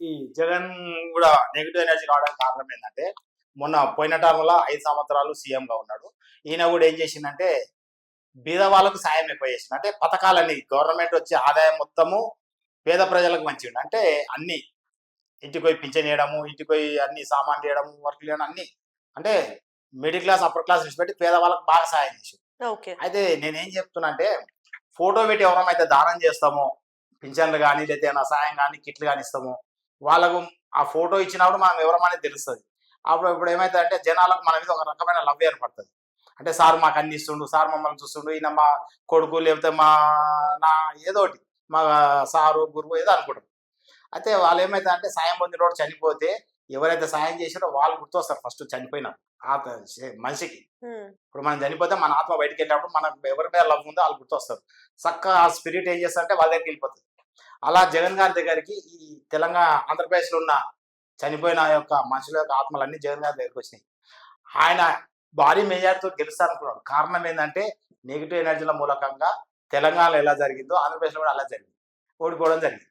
ఈ జగన్ కూడా negative energy కావడానికి కారణం ఏంటంటే మొన్న పోయిన టర్మ్లో 5 సంవత్సరాలు సీఎంగా ఉన్నాడు. ఈయన కూడా ఏం చేసిందంటే బీద వాళ్ళకు సాయం ఎక్కువ చేసిండు. అంటే పథకాలన్నీ గవర్నమెంట్ వచ్చే ఆదాయం మొత్తము పేద ప్రజలకు మంచిగా అంటే అన్ని ఇంటికి పోయి పింఛన్ చేయడము, ఇంటికి పోయి అన్ని సామాన్లు చేయడము, వర్క్ చేయడం అన్ని అంటే మిడిల్ క్లాస్ అప్పర్ క్లాస్ పెట్టి పేద వాళ్ళకి బాగా సాయం చేసిండు. ఓకే. అయితే నేనేం చెప్తున్నా అంటే ఫోటో పెట్టి ఎవరైతే దానం చేస్తామో పింఛన్లు కానీ లేకపోతే ఏమైనా సాయం కానీ కిట్లు కానీ ఇస్తామో వాళ్ళకు ఆ ఫోటో ఇచ్చినప్పుడు మనం ఎవరమనేది తెలుస్తుంది. అప్పుడు ఇప్పుడు ఏమవుతుందంటే జనాలకు మన మీద ఒక రకమైన లవ్ ఏర్పడుతుంది. అంటే సార్ మాకు అన్ని ఇస్తుండు, సార్ మమ్మల్ని చూస్తుండు, ఈయన మా కొడుకు లేకపోతే మా నా ఏదో ఒకటి మా సారు గురువు ఏదో అనుకుంటారు. అయితే వాళ్ళు ఏమైతే అంటే సాయం పొందిన వాడు చనిపోతే ఎవరైతే సాయం చేసారో వాళ్ళు గుర్తొస్తారు ఫస్ట్ చనిపోయిన మనిషికి. హ్మ్. ఇప్పుడు మనం చనిపోతే మన ఆత్మ బయటికి వెళ్ళినప్పుడు మనకు ఎవరి మీద లవ్ ఉందో వాళ్ళు గుర్తొస్తారు. చక్కగా ఆ స్పిరిట్ ఏం చేస్తారంటే వాళ్ళ దగ్గరికి వెళ్ళిపోతుంది. అలా జగన్ గారి దగ్గరికి ఈ తెలంగాణ ఆంధ్రప్రదేశ్లో ఉన్న చనిపోయిన యొక్క మనుషుల యొక్క ఆత్మలన్నీ జగన్ గారి దగ్గరికి వచ్చినాయి. ఆయన భారీ మెజార్టీతో గెలుస్తారనుకున్నాడు. కారణం ఏంటంటే నెగిటివ్ ఎనర్జీల మూలకంగా తెలంగాణలో ఎలా జరిగిందో ఆంధ్రప్రదేశ్లో కూడా అలా జరిగింది, ఓడిపోవడం జరిగింది.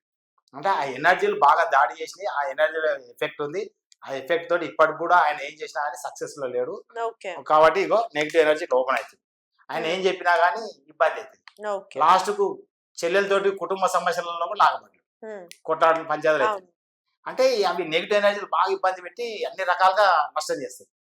అంటే ఆ ఎనర్జీలు బాగా దాడి చేసినాయి. ఆ ఎనర్జీలో ఎఫెక్ట్ ఉంది. ఆ ఎఫెక్ట్ తోటి ఇప్పటికి కూడా ఆయన ఏం చేసినా కానీ సక్సెస్ లో లేడు. ఓకే. కాబట్టి ఇగో నెగిటివ్ ఎనర్జీ ఓపెన్ అవుతుంది. ఆయన ఏం చెప్పినా కానీ ఇబ్బంది అవుతుంది. ఓకే. లాస్ట్ కు చెల్లెలతోటి కుటుంబ సమస్యలలో కూడా లాగబడ్డాడు. హ్మ్. కొట్లాటలు పంచాయతీలు అవుతుంది. అవును. అంటే అవి నెగిటివ్ ఎనర్జీలు బాగా ఇబ్బంది పెట్టి అన్ని రకాలుగా నష్టం చేస్తాయి.